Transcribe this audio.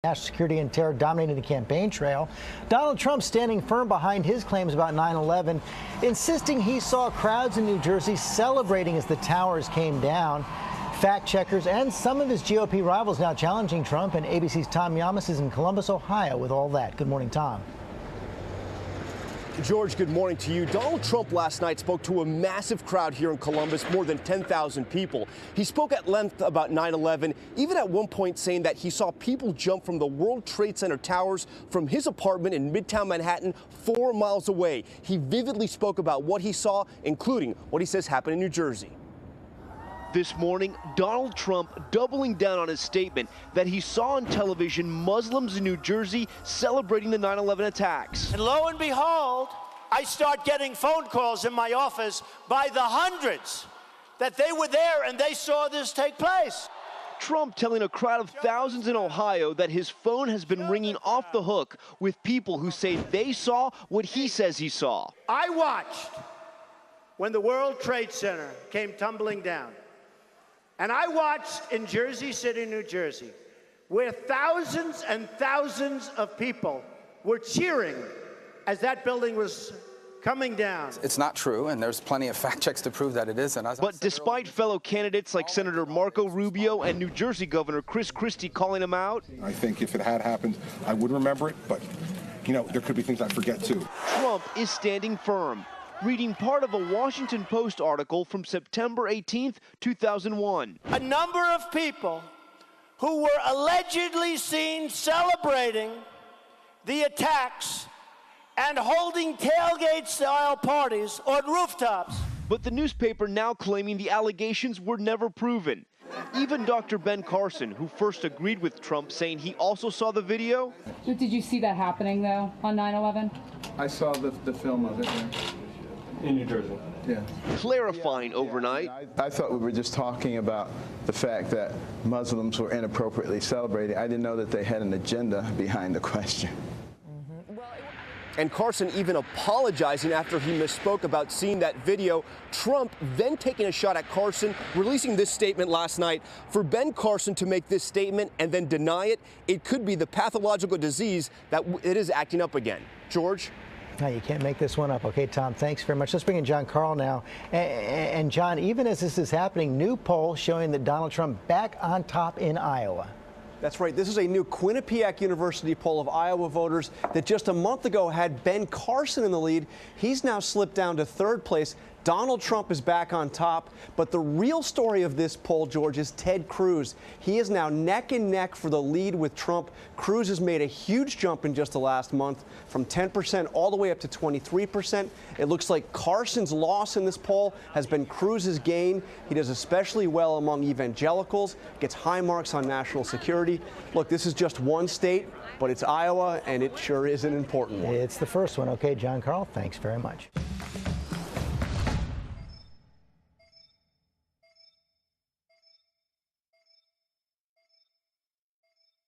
National security and terror dominating the campaign trail. Donald Trump standing firm behind his claims about 9/11, insisting he saw crowds in New Jersey celebrating as the towers came down. Fact checkers and some of his GOP rivals now challenging Trump, and ABC's Tom Yamas is in Columbus, Ohio with all that. Good morning, Tom. George, good morning to you. Donald Trump last night spoke to a massive crowd here in Columbus, more than 10,000 people. He spoke at length about 9/11, even at one point saying that he saw people jump from the World Trade Center towers from his apartment in Midtown Manhattan 4 miles away. He vividly spoke about what he saw, including what he says happened in New Jersey. This morning, Donald Trump doubling down on his statement that he saw on television Muslims in New Jersey celebrating the 9/11 attacks. And lo and behold, I start getting phone calls in my office by the hundreds that they were there and they saw this take place. Trump telling a crowd of thousands in Ohio that his phone has been ringing off the hook with people who say they saw what he says he saw. I watched when the World Trade Center came tumbling down. And I watched in Jersey City, New Jersey, where thousands and thousands of people were cheering as that building was coming down. It's not true, and there's plenty of fact checks to prove that it is. But despite fellow candidates like Senator Marco Rubio and New Jersey Governor Chris Christie calling him out, I think if it had happened, I would remember it, but, you know, there could be things I forget too. Trump is standing firm, reading part of a Washington Post article from September 18th, 2001. A number of people who were allegedly seen celebrating the attacks and holding tailgate-style parties on rooftops. But the newspaper now claiming the allegations were never proven. Even Dr. Ben Carson, who first agreed with Trump, saying he also saw the video. Did you see that happening, though, on 9/11? I saw the film of it, yeah. In New Jersey. Yeah. Clarifying overnight. I thought we were just talking about the fact that Muslims were inappropriately celebrating. I didn't know that they had an agenda behind the question. And Carson even apologizing after he misspoke about seeing that video. Trump then taking a shot at Carson, releasing this statement last night. For Ben Carson to make this statement and then deny it, it could be the pathological disease that it is acting up again. George? No, you can't make this one up. Okay, Tom, thanks very much. Let's bring in John Carl now. And John, even as this is happening, new poll showing that Donald Trump back on top in Iowa. That's right. This is a new Quinnipiac University poll of Iowa voters that just a month ago had Ben Carson in the lead. He's now slipped down to third place. Donald Trump is back on top. But the real story of this poll, George, is Ted Cruz. He is now neck and neck for the lead with Trump. Cruz has made a huge jump in just the last month, from 10% all the way up to 23%. It looks like Carson's loss in this poll has been Cruz's gain. He does especially well among evangelicals, gets high marks on national security. Look, this is just one state, but it's Iowa, and it sure is an important one. It's the first one. Okay, John Carl, thanks very much.